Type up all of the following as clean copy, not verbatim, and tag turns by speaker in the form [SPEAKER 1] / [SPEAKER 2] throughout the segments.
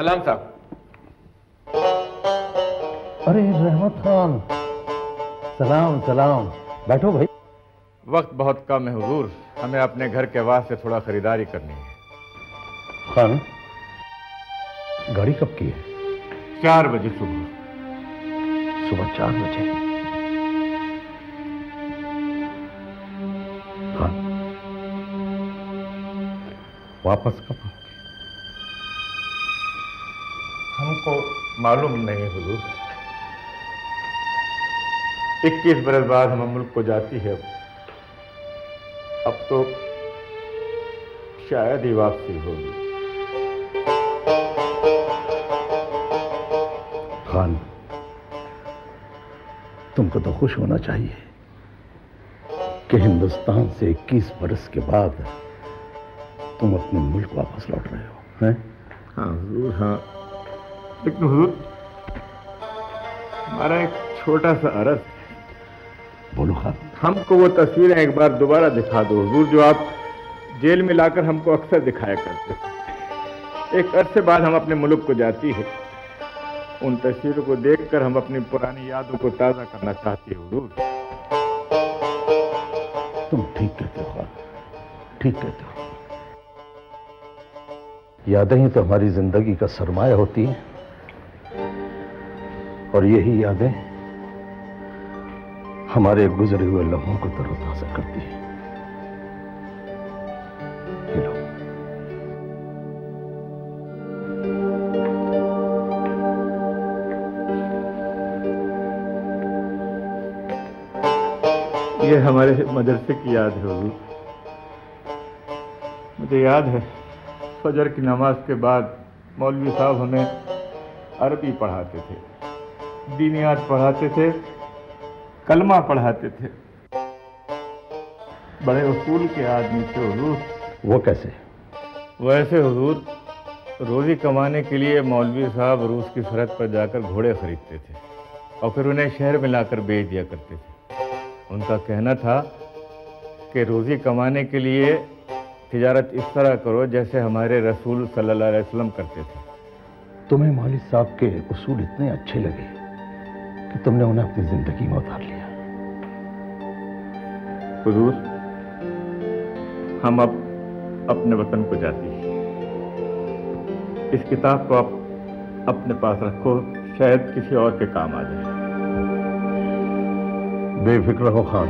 [SPEAKER 1] सलाम साहब।
[SPEAKER 2] अरे रहमत खान, सलाम सलाम, बैठो भाई।
[SPEAKER 1] वक्त बहुत कम है हुजूर, हमें अपने घर के वास्ते थोड़ा खरीदारी करनी है।
[SPEAKER 2] खान, गाड़ी कब की है?
[SPEAKER 1] 4 बजे सुबह।
[SPEAKER 2] सुबह 4 बजे? खान, वापस कब आओगे?
[SPEAKER 1] हमको मालूम नहीं हुजूर। 21 बरस बाद हम मुल्क को जाती है। अब तो शायद ही वापसी होगी।
[SPEAKER 2] खान, तुमको तो खुश होना चाहिए कि हिंदुस्तान से 21 बरस के बाद तुम अपने मुल्क वापस लौट रहे हो, हैं?
[SPEAKER 1] हाँ हुजूर, हाँ। लेकिन हुजूर, हमारा एक छोटा सा अर्ज।
[SPEAKER 2] बोलो खान।
[SPEAKER 1] हमको वो तस्वीरें एक बार दोबारा दिखा दो हुजूर, जो आप जेल में लाकर हमको अक्सर दिखाया करते थे। एक अरसे बाद हम अपने मुल्क को जाती है। उन तस्वीरों को देखकर हम अपनी पुरानी यादों को ताज़ा करना चाहती है हुजूर।
[SPEAKER 2] तुम ठीक कहते हो खान, ठीक कहते हो। यादें ही तो हमारी जिंदगी का सरमाया होती हैं, और यही यादें हमारे गुजरे हुए लम्हों को तरोताजा करती हैं। ये लो।
[SPEAKER 1] ये हमारे मदरसे की याद है हुजूर। मुझे याद है, फजर की नमाज के बाद मौलवी साहब हमें अरबी पढ़ाते थे, दीनियात पढ़ाते थे, कलमा पढ़ाते थे। बड़े उसूल के आदमी थे हुजूर।
[SPEAKER 2] वो कैसे?
[SPEAKER 1] वैसे हुजूर, रोजी कमाने के लिए मौलवी साहब रूस की सरहद पर जाकर घोड़े खरीदते थे और फिर उन्हें शहर में लाकर बेच दिया करते थे। उनका कहना था कि रोजी कमाने के लिए तिजारत इस तरह करो जैसे हमारे रसूल सल्लल्लाहु अलैहि वसल्लम करते थे।
[SPEAKER 2] तुम्हें मौलवी साहब के उसूल इतने अच्छे लगे कि तुमने उन्हें अपनी जिंदगी में उतार लिया।
[SPEAKER 1] हुजूर, हम अब अपने वतन को जाती हैं। इस किताब को आप अपने पास रखो, शायद किसी और के काम आ जाए।
[SPEAKER 2] बेफिक्र रहो खान,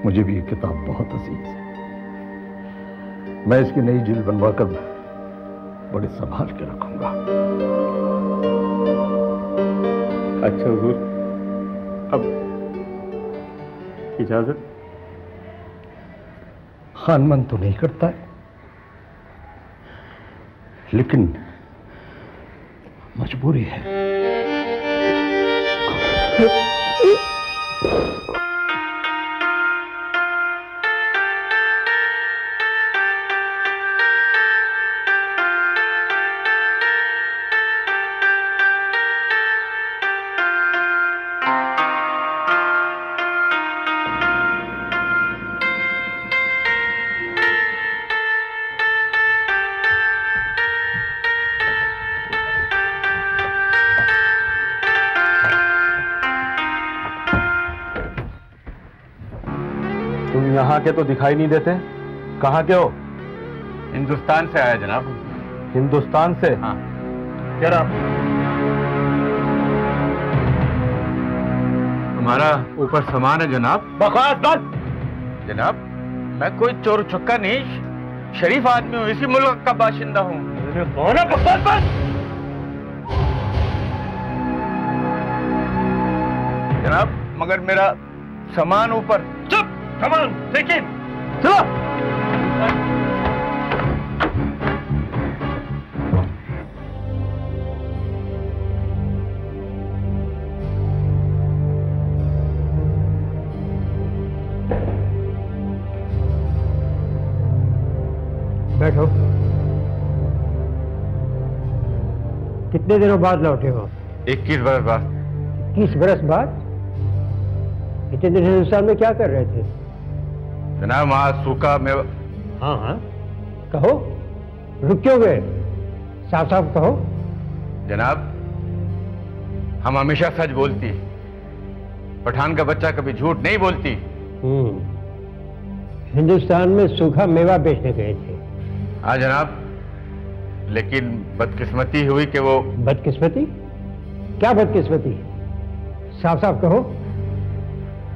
[SPEAKER 2] मुझे भी ये किताब बहुत अजीज है। मैं इसकी नई जिल्द बनवाकर बड़े संभाल के रखूंगा।
[SPEAKER 1] अच्छा हुजूर, अब इजाजत।
[SPEAKER 2] खान, मन तो नहीं करता है, लेकिन मजबूरी है।
[SPEAKER 3] तुम यहाँ के तो दिखाई नहीं देते, कहाँ के हो?
[SPEAKER 1] हिंदुस्तान से आया जनाब।
[SPEAKER 3] हिंदुस्तान से?
[SPEAKER 1] हाँ।
[SPEAKER 3] जनाब,
[SPEAKER 1] हमारा ऊपर सामान है जनाब।
[SPEAKER 3] बकवास बंद।
[SPEAKER 1] जनाब, मैं कोई चोर चुक्का नहीं, शरीफ आदमी हूँ, इसी मुल्क का बाशिंदा हूँ।
[SPEAKER 3] कौन है? बकवास बंद।
[SPEAKER 1] जनाब, मगर मेरा सामान ऊपर।
[SPEAKER 3] चुप! सामान देखिए, चलो।
[SPEAKER 4] बैठो। कितने दिनों बाद लौटे हो?
[SPEAKER 1] 21 बरस बाद।
[SPEAKER 4] 21 बरस बाद? इतने दिन हिंदुस्तान में क्या कर रहे थे?
[SPEAKER 1] जनाब, वहां सूखा में।
[SPEAKER 4] हाँ हाँ, कहो, रुक क्यों गए? साफ साफ कहो।
[SPEAKER 1] जनाब, हम हमेशा सच बोलती। पठान का बच्चा कभी झूठ नहीं बोलती।
[SPEAKER 4] हिंदुस्तान में सूखा मेवा बेचने गए थे।
[SPEAKER 1] हाँ जनाब, लेकिन बदकिस्मती हुई कि वो।
[SPEAKER 4] बदकिस्मती? क्या बदकिस्मती? साफ साफ कहो।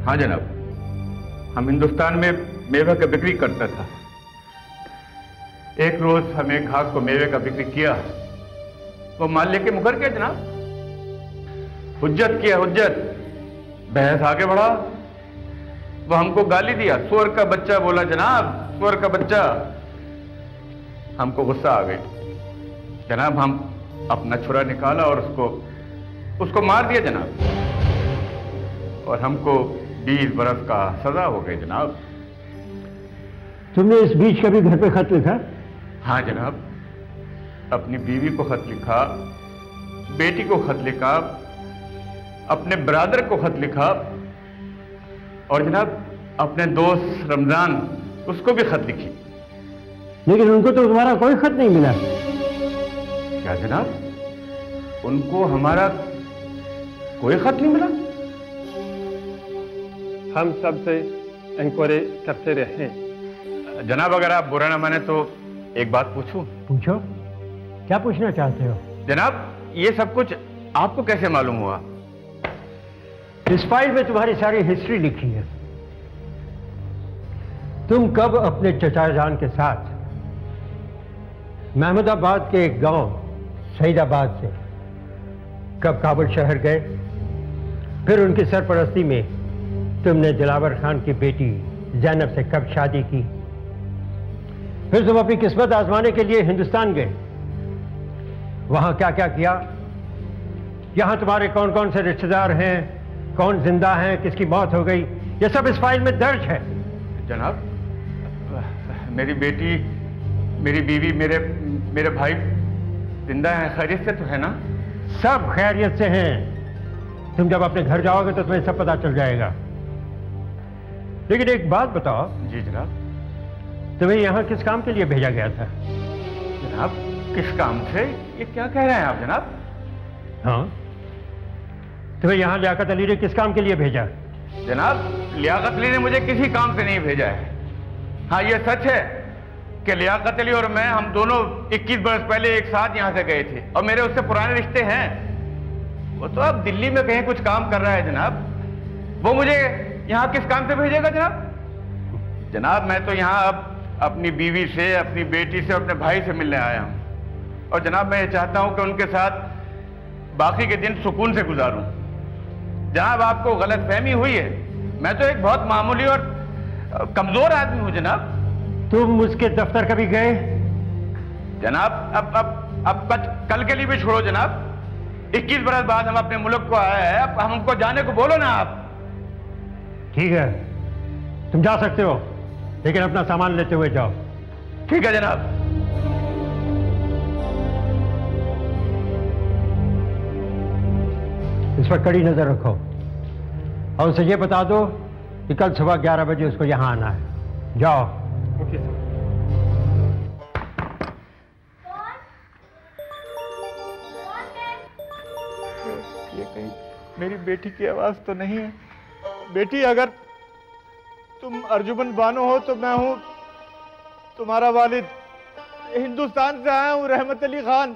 [SPEAKER 1] हाँ जनाब, हम हिंदुस्तान में मेवे का बिक्री करता था। एक रोज हम एक ग्राहक को मेवे का बिक्री किया, वो माल लेके मुकर गया जनाब। हुज्जत किया, हुज्जत। बहस आगे बढ़ा, वो हमको गाली दिया, सुअर का बच्चा बोला जनाब, सुअर का बच्चा। हमको गुस्सा आ गई जनाब, हम अपना छुरा निकाला और उसको मार दिया जनाब, और हमको 20 बरस का सजा हो गई जनाब।
[SPEAKER 4] तुमने इस बीच कभी घर पे खत लिखा?
[SPEAKER 1] हाँ जनाब, अपनी बीवी को खत लिखा, बेटी को खत लिखा, अपने ब्रादर को खत लिखा, और जनाब अपने दोस्त रमजान, उसको भी खत लिखी।
[SPEAKER 4] लेकिन उनको तो तुम्हारा कोई खत नहीं मिला।
[SPEAKER 1] क्या जनाब, उनको हमारा कोई खत नहीं मिला?
[SPEAKER 5] हम सबसे इंक्वायरी करते रहे हैं।
[SPEAKER 1] जनाब, अगर आप बुरा ना माने तो एक बात पूछूं?
[SPEAKER 4] पूछो, क्या पूछना चाहते हो?
[SPEAKER 1] जनाब, ये सब कुछ आपको कैसे मालूम हुआ?
[SPEAKER 4] इस फाइल में तुम्हारी सारी हिस्ट्री लिखी है। तुम कब अपने चचा जान के साथ महमूदाबाद के एक गांव सईदाबाद से कब काबुल शहर गए, फिर उनकी सरपरस्ती में तुमने दिलावर खान की बेटी जैनब से कब शादी की, फिर तुम अपनी किस्मत आजमाने के लिए हिंदुस्तान गए, वहां क्या क्या किया, यहां तुम्हारे कौन कौन से रिश्तेदार हैं, कौन जिंदा हैं, किसकी मौत हो गई, यह सब इस फाइल में दर्ज है।
[SPEAKER 1] जनाब, मेरी बेटी, मेरी बीवी, मेरे भाई जिंदा हैं, खैरियत से तो है ना?
[SPEAKER 4] सब खैरियत से हैं। तुम जब अपने घर जाओगे तो तुम्हें सब पता चल जाएगा। लेकिन एक बात बताओ।
[SPEAKER 1] जी जनाब।
[SPEAKER 4] तुम्हें यहां किस काम के लिए भेजा गया था?
[SPEAKER 1] जनाब, किस काम से? ये क्या कह रहे हैं आप जनाब?
[SPEAKER 4] हाँ, तुम्हें यहां लियाकत अली ने किस काम के लिए भेजा?
[SPEAKER 1] जनाब, लियाकत अली ने मुझे किसी काम से नहीं भेजा है। हाँ, ये सच है कि लियाकत अली और मैं, हम दोनों 21 बरस पहले एक साथ यहां से गए थे, और मेरे उससे पुराने रिश्ते हैं। वो तो अब दिल्ली में कहीं कुछ काम कर रहा है जनाब। वो मुझे यहां किस काम से भेजेगा जनाब? जनाब, मैं तो यहां अब अपनी बीवी से, अपनी बेटी से, अपने भाई से मिलने आया हूं, और जनाब मैं ये चाहता हूं कि उनके साथ बाकी के दिन सुकून से गुजारूं। जनाब, आपको गलतफहमी हुई है, मैं तो एक बहुत मामूली और कमजोर आदमी हूं जनाब।
[SPEAKER 4] तुम उसके दफ्तर कभी गए?
[SPEAKER 1] जनाब, अब कल के लिए भी छोड़ो जनाब। 21 बरस बाद हम अपने मुल्क को आए हैं, अब हमको जाने को बोलो ना आप।
[SPEAKER 4] ठीक है, तुम जा सकते हो, लेकिन अपना सामान लेते हुए जाओ।
[SPEAKER 1] ठीक है जनाब।
[SPEAKER 4] इस पर कड़ी नजर रखो, और उसे ये बता दो कि कल सुबह 11 बजे उसको यहां आना है। जाओ।
[SPEAKER 5] Okay sir.
[SPEAKER 6] ये कहीं मेरी बेटी की आवाज तो नहीं है? बेटी, अगर तुम अर्जुमन बानो हो तो मैं हूं तुम्हारा वालिद। हिंदुस्तान से आया हूं, रहमत अली खान।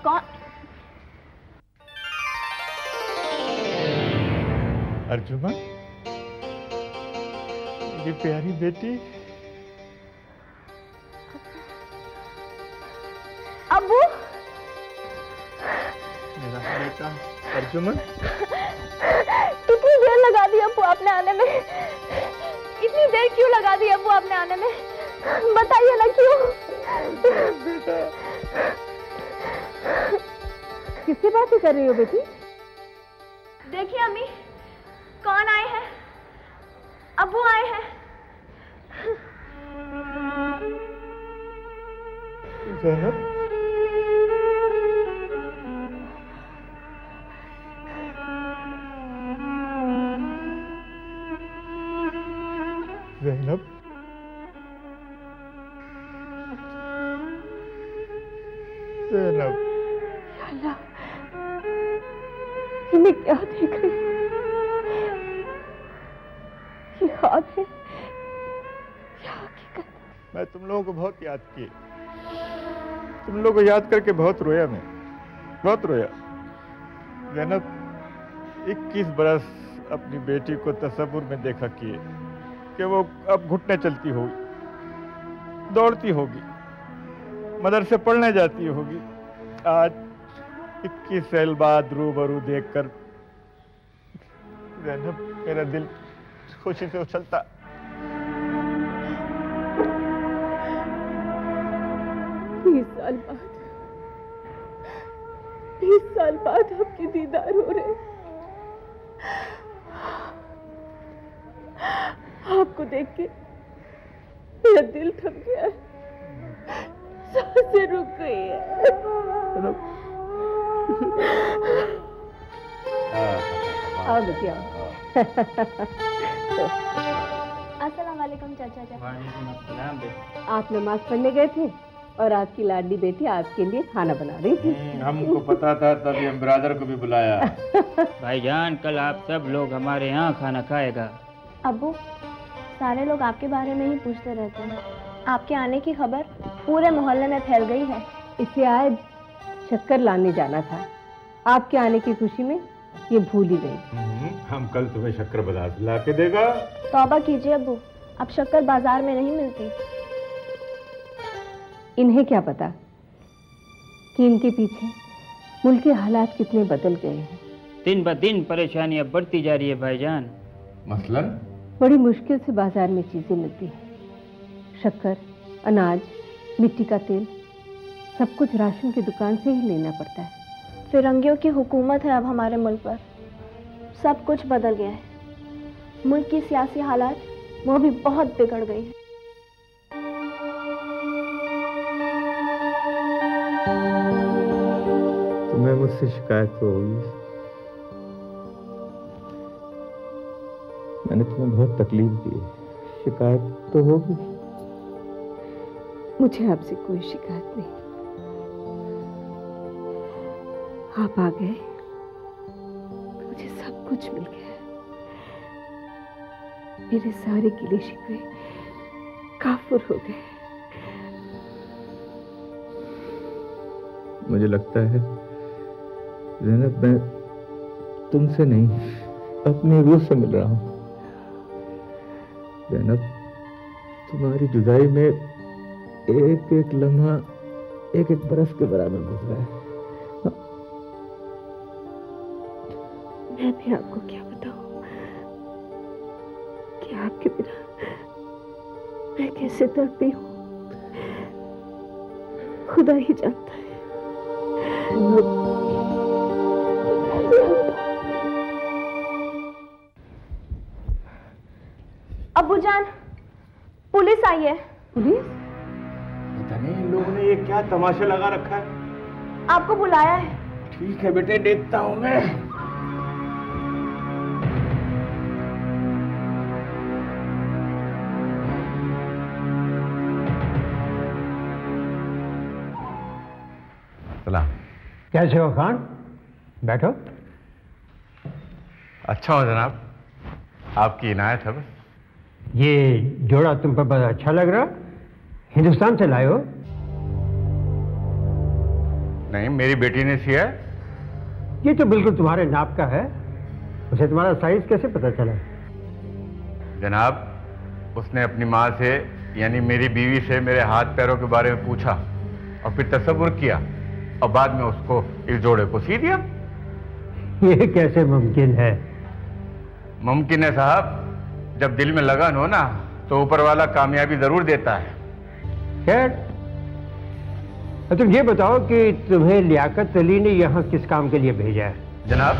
[SPEAKER 7] कौन?
[SPEAKER 6] अर्जुमन, मेरी प्यारी बेटी।
[SPEAKER 7] अब्बू,
[SPEAKER 6] मेरा बेटा अर्जुमन।
[SPEAKER 7] कितनी देर लगा दी अब्बू आपने आने में? इतनी देर क्यों लगा दी अब्बू आपने आने में? बताइए ना क्यों?
[SPEAKER 6] बेटा,
[SPEAKER 7] किससे बातें कर रही हो बेटी? देखिए अम्मी, कौन आए हैं? अब्बू आए हैं।
[SPEAKER 6] ज़ैनब, ज़ैनब, ज़ैनब,
[SPEAKER 7] अल्लाह, ये मैं क्या देख रही हूँ? ये ख्वाब है या हकीकत?
[SPEAKER 6] मैं तुम लोगों को बहुत याद किए, तुम लोगों को याद करके बहुत रोया, मैं बहुत रोया। ज़ैनब, 21 बरस अपनी बेटी को तसव्वुर में देखा किए कि वो अब घुटने चलती होगी, दौड़ती होगी, मदरसे पढ़ने जाती होगी। आज 21 साल बाद रूबरू देखकर ज़ैनब, मेरा दिल खुशी से उछलता।
[SPEAKER 7] बीस साल बाद आपके दीदार हो रहे। आपको देख के मेरा दिल थक गया है, सांसें रुक गई है। आओ बेटिया। अस्सलाम वालेकुम चाचा जी। आप नमाज पढ़ने गए थे और आपकी लाडली बेटी आपके लिए खाना बना रही थी।
[SPEAKER 1] हमको पता था, तभी हम ब्रादर को भी बुलाया।
[SPEAKER 8] भाईजान, कल आप सब लोग हमारे यहाँ खाना खाएगा।
[SPEAKER 7] अब्बू, सारे लोग आपके बारे में ही पूछते रहते हैं। आपके आने की खबर पूरे मोहल्ले में फैल गई है।
[SPEAKER 9] इसे आज शक्कर लाने जाना था, आपके आने की खुशी में ये भूल ही गई।
[SPEAKER 1] हम कल तुम्हें शक्कर बाजार से ला के देगा।
[SPEAKER 7] तौबा कीजिए अब्बू, अब शक्कर बाजार में नहीं मिलती।
[SPEAKER 9] इन्हें क्या पता कि इनके पीछे मुल्क के हालात कितने बदल गए हैं।
[SPEAKER 8] दिन ब दिन परेशानियां बढ़ती जा रही है भाईजान।
[SPEAKER 1] मसलन
[SPEAKER 9] बड़ी मुश्किल से बाजार में चीजें मिलती हैं। शक्कर, अनाज, मिट्टी का तेल, सब कुछ राशन की दुकान से ही लेना पड़ता है।
[SPEAKER 7] फिरंगियों की हुकूमत है अब हमारे मुल्क पर। सब कुछ बदल गया है। मुल्क की सियासी हालात वो भी बहुत बिगड़ गई है।
[SPEAKER 1] तुम्हें मुझसे शिकायत तो होगी। मैंने तुम्हें बहुत तकलीफ दी है, शिकायत तो होगी।
[SPEAKER 9] मुझे आपसे कोई शिकायत नहीं। आप आ गए, मुझे सब कुछ मिल गया। मेरे सारे गिले शिकवे काफुर हो गए।
[SPEAKER 1] मुझे लगता है ज़ैनब, मैं तुमसे नहीं अपनी रूह से मिल रहा हूँ। ज़ैनब, तुम्हारी जुदाई में एक एक लम्हा एक एक बरस के बराबर गुजरा है।
[SPEAKER 9] मैं भी आपको क्या बताऊं कि आपके बिना मैं कैसे तड़पी हूं, खुदा ही जानता है।
[SPEAKER 7] अब्बूजान, पुलिस आई है।
[SPEAKER 9] पुलिस?
[SPEAKER 1] पता नहीं इन लोगों ने ये क्या तमाशा लगा रखा है।
[SPEAKER 7] आपको बुलाया है।
[SPEAKER 1] ठीक है बेटे, देखता हूँ मैं। सलाम।
[SPEAKER 4] कैसे हो खान? बैठो।
[SPEAKER 1] अच्छा हो जनाब, आपकी इनायत है बस।
[SPEAKER 4] ये जोड़ा तुम पर बड़ा अच्छा लग रहा। हिंदुस्तान से लाए हो?
[SPEAKER 1] नहीं, मेरी बेटी ने सिया है।
[SPEAKER 4] ये तो बिल्कुल तुम्हारे नाप का है। उसे तुम्हारा साइज कैसे पता चला?
[SPEAKER 1] जनाब, उसने अपनी माँ से यानी मेरी बीवी से मेरे हाथ पैरों के बारे में पूछा और फिर तसव्वुर किया और बाद में उसको इस जोड़े को सी दिया।
[SPEAKER 4] ये कैसे मुमकिन है?
[SPEAKER 1] मुमकिन है साहब, जब दिल में लगन हो ना तो ऊपर वाला कामयाबी जरूर देता है।
[SPEAKER 4] खैर, तुम ये बताओ कि तुम्हें लियाकत अली ने यहाँ किस काम के लिए भेजा है?
[SPEAKER 1] जनाब,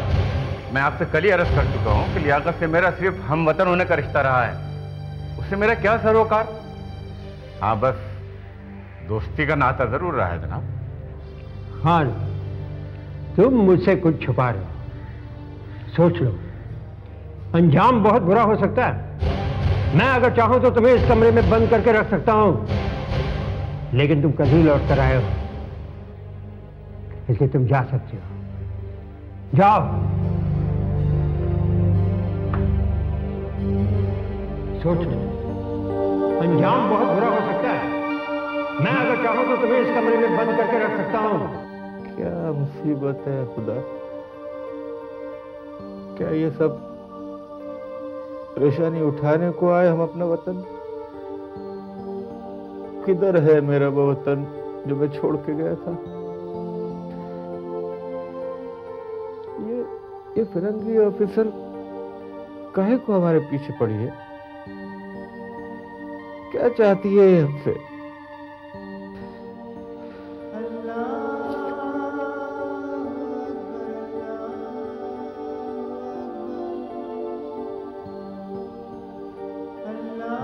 [SPEAKER 1] मैं आपसे कल ही अर्ज कर चुका हूँ कि लियाकत से मेरा सिर्फ हम वतन होने का रिश्ता रहा है। उससे मेरा क्या सरोकार। हाँ, बस दोस्ती का नाता जरूर रहा है जनाब।
[SPEAKER 4] खान, तुम मुझसे कुछ छुपा रहे हो। सोच लो, अंजाम बहुत बुरा हो सकता है। मैं अगर चाहूं तो तुम्हें इस कमरे में बंद करके रख सकता हूं, लेकिन तुम कल ही लौट कर आए हो। इसलिए तुम जा सकते हो। जाओ। सोचो, अंजाम बहुत बुरा हो सकता है। मैं अगर चाहूं तो तुम्हें इस कमरे में बंद करके रख सकता हूं।
[SPEAKER 6] क्या मुसीबत है खुदा, क्या ये सब परेशानी उठाने को आए हम अपना वतन? किधर है मेरा वो वतन जो मैं छोड़ के गया था? ये फिरंगी ऑफिसर काहे को हमारे पीछे पड़ी है? क्या चाहती है ये हमसे?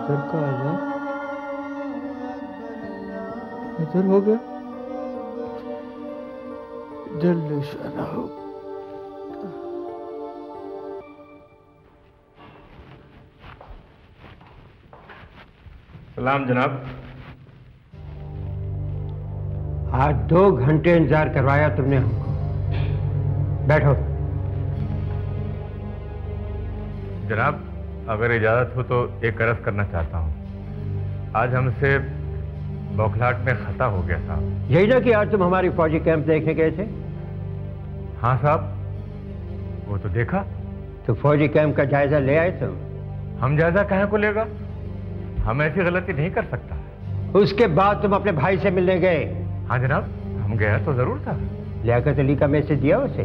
[SPEAKER 6] इधर का आजाद इधर हो गया। जल्द निशाना हो।
[SPEAKER 1] सलाम जनाब।
[SPEAKER 4] आज 2 घंटे इंतजार करवाया तुमने हमको। बैठो।
[SPEAKER 1] जनाब, अगर इजाजत हो तो एक अर्ज करना चाहता हूँ। आज हमसे बौखलाहट में खता हो गया साहब।
[SPEAKER 4] यही ना कि आज तुम हमारी फौजी कैंप देखने गए थे?
[SPEAKER 1] हाँ साहब, वो तो देखा।
[SPEAKER 4] तो फौजी कैंप का जायजा ले आए तुम?
[SPEAKER 1] हम जायजा कहाँ को लेगा? हम ऐसी गलती नहीं कर सकता।
[SPEAKER 4] उसके बाद तुम अपने भाई से मिलने गए?
[SPEAKER 1] हाँ जनाब, हम गया तो जरूर था।
[SPEAKER 4] लियाकत अली का मैसेज दिया उसे?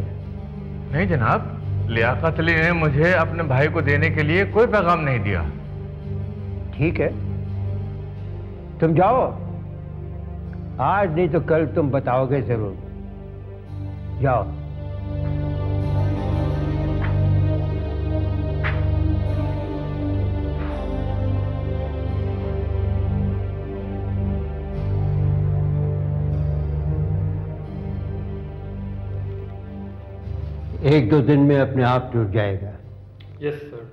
[SPEAKER 1] नहीं जनाब, लियाकत अली ने मुझे अपने भाई को देने के लिए कोई पैगाम नहीं दिया।
[SPEAKER 4] ठीक है, तुम जाओ। आज नहीं तो कल तुम बताओगे जरूर। जाओ। एक दो दिन में अपने आप टूट जाएगा।
[SPEAKER 5] Yes sir.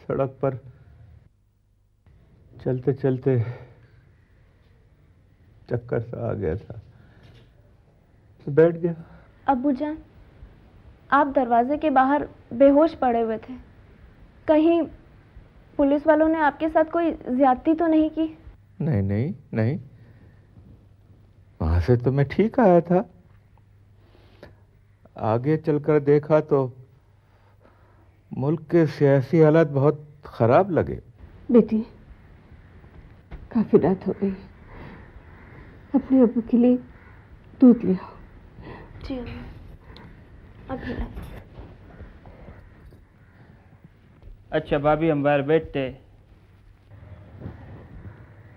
[SPEAKER 5] सड़क पर चलते चलते चक्कर सा आ गया था, तो बैठ गया।
[SPEAKER 7] अब्बूजान, आप दरवाजे के बाहर बेहोश पड़े हुए थे। कहीं पुलिस वालों ने आपके साथ कोई ज्यादती तो नहीं की?
[SPEAKER 6] नहीं नहीं नहीं, वहां से तो मैं ठीक आया था। आगे चलकर देखा तो मुल्क के सियासी हालात बहुत खराब लगे।
[SPEAKER 9] बेटी, काफी रात हो गई, अपने अब्बू के लिए दूध ले आओ।
[SPEAKER 7] जी अभी ला।
[SPEAKER 8] अच्छा भाभी, हम बाहर बैठते।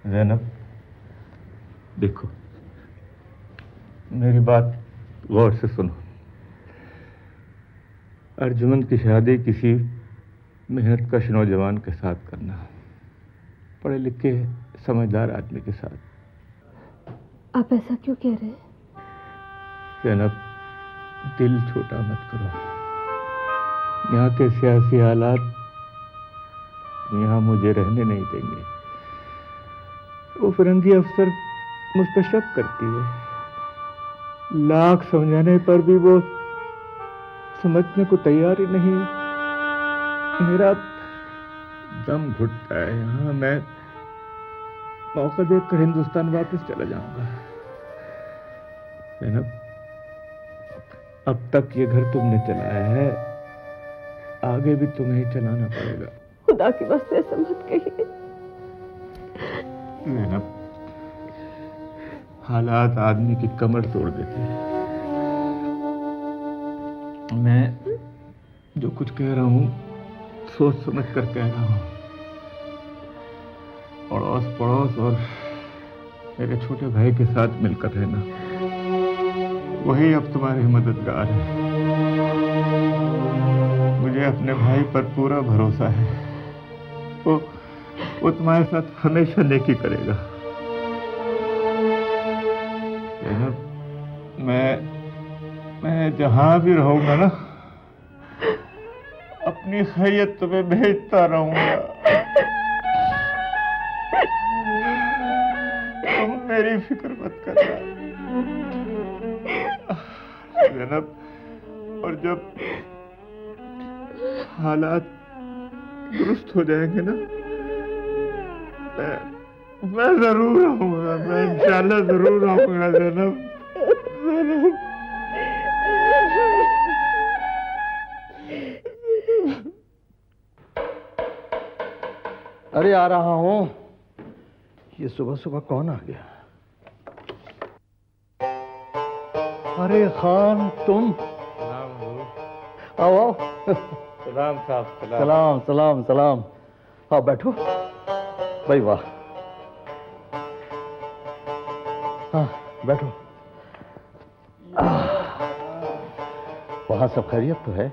[SPEAKER 6] ज़ैनब, देखो, मेरी बात गौर से सुनो। अर्जुमन की शादी किसी मेहनत कश नौजवान के साथ करना, पढ़े लिखे समझदार आदमी के साथ।
[SPEAKER 9] आप ऐसा क्यों कह रहे हैं?
[SPEAKER 6] ज़ैनब, दिल छोटा मत करो। यहाँ के सियासी हालात यहाँ मुझे रहने नहीं देंगे। वो फिरंगी अफसर मुझ पर शक करती है। लाख समझाने पर भी वो समझने को तैयार ही नहीं है। मेरा दम घुटता है यहाँ। मैं मौका देखकर हिंदुस्तान वापस चला जाऊंगा। ज़ैनब, अब तक ये घर तुमने चलाया है, आगे भी तुम्हें ही चलाना पड़ेगा।
[SPEAKER 9] खुदा की वास्ते ऐसा मत कहिए।
[SPEAKER 1] ज़ैनब, हालात आदमी की कमर तोड़ देते हैं। मैं जो कुछ कह रहा हूँ सोच समझ कर कह रहा हूँ। अड़ोस पड़ोस और मेरे छोटे भाई के साथ मिलकर रहना, वही अब तुम्हारे मददगार है। मुझे अपने भाई पर पूरा भरोसा है। वो तुम्हारे साथ हमेशा नेकी करेगा। मैं जहां भी रहूंगा ना, अपनी खैरियत तुम्हें भेजता रहूंगा। तुम मेरी फिक्र मत करना ज़ैनब। और जब हालात दुरुस्त हो जाएंगे ना, मैं जरूर आऊंगा। मैं इंशाल्लाह जरूर आऊंगा ज़ैनब।
[SPEAKER 2] अरे आ रहा हूं। ये सुबह सुबह कौन आ गया? अरे खान, तुम? आओ आओ।
[SPEAKER 1] सलाम साहब।
[SPEAKER 2] सलाम सलाम सलाम। आओ बैठो। भाई वाह। हाँ बैठो। वहां सब खैरियत तो है?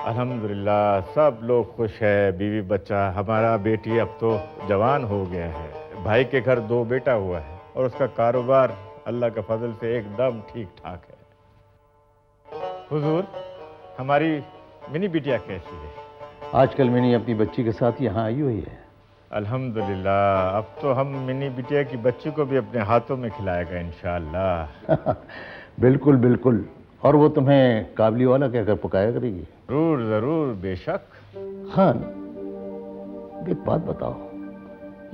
[SPEAKER 1] अल्हम्दुलिल्लाह, सब लोग खुश है। बीवी बच्चा, हमारा बेटी अब तो जवान हो गया है। भाई के घर 2 बेटा हुआ है और उसका कारोबार अल्लाह के फजल से एकदम ठीक ठाक है। हुजूर, हमारी मिनी बिटिया कैसी है?
[SPEAKER 2] आजकल मिनी अपनी बच्ची के साथ यहाँ आई हुई है।
[SPEAKER 1] अल्हम्दुलिल्लाह, अब तो हम मिनी बिटिया की बच्ची को भी अपने हाथों में खिलाएगा इंशाअल्लाह।
[SPEAKER 2] बिल्कुल बिल्कुल। और वो तुम्हें काबली वाला कहकर पकाया करेगी।
[SPEAKER 1] जरूर जरूर, बेशक।
[SPEAKER 2] खान, एक बात बताओ,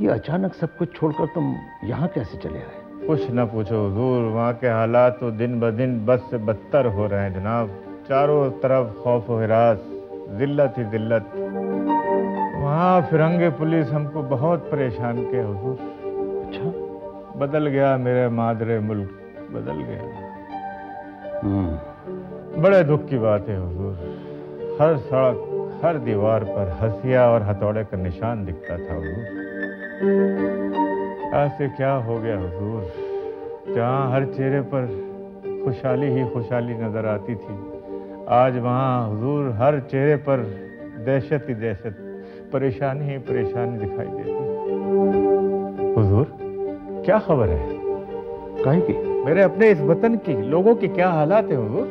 [SPEAKER 2] ये अचानक सब कुछ छोड़कर तुम यहाँ कैसे चले आए?
[SPEAKER 1] कुछ न पूछो हुजूर, वहाँ के हालात तो दिन ब दिन बद से बदतर हो रहे हैं जनाब। चारों तरफ खौफ व हिरास, जिल्लत ही जिल्लत। वहाँ फिरंगे पुलिस हमको बहुत परेशान किया हुजूर।
[SPEAKER 2] अच्छा,
[SPEAKER 1] बदल गया मेरे मादरे मुल्क, बदल गया। बड़े दुख की बात है हुजूर। हर सड़क, हर दीवार पर हंसिया और हथौड़े का निशान दिखता था हुजूर। ऐसे क्या हो गया हुजूर? जहाँ हर चेहरे पर खुशहाली ही खुशहाली नजर आती थी, आज वहाँ हुजूर हर चेहरे पर दहशत ही दहशत, परेशानी ही परेशानी दिखाई देती। हुजूर, क्या खबर है?
[SPEAKER 2] काहे की?
[SPEAKER 1] मेरे अपने इस वतन की, लोगों की क्या हालात है हुजूर?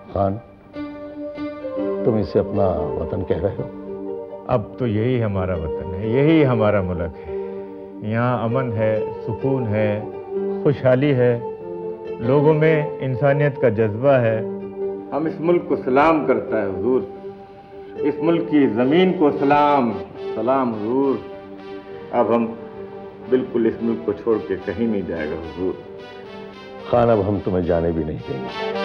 [SPEAKER 2] खान, तुम इसे अपना वतन कह रहे हो?
[SPEAKER 1] अब तो यही हमारा वतन है, यही हमारा मुल्क है। यहाँ अमन है, सुकून है, खुशहाली है, लोगों में इंसानियत का जज्बा है। हम इस मुल्क को सलाम करता है हुजूर। इस मुल्क की ज़मीन को सलाम, सलाम हुजूर। अब हम बिल्कुल इस मुल्क को छोड़ के कहीं नहीं जाएगा हुजूर।
[SPEAKER 2] खान, अब हम तुम्हें जाने भी नहीं देंगे।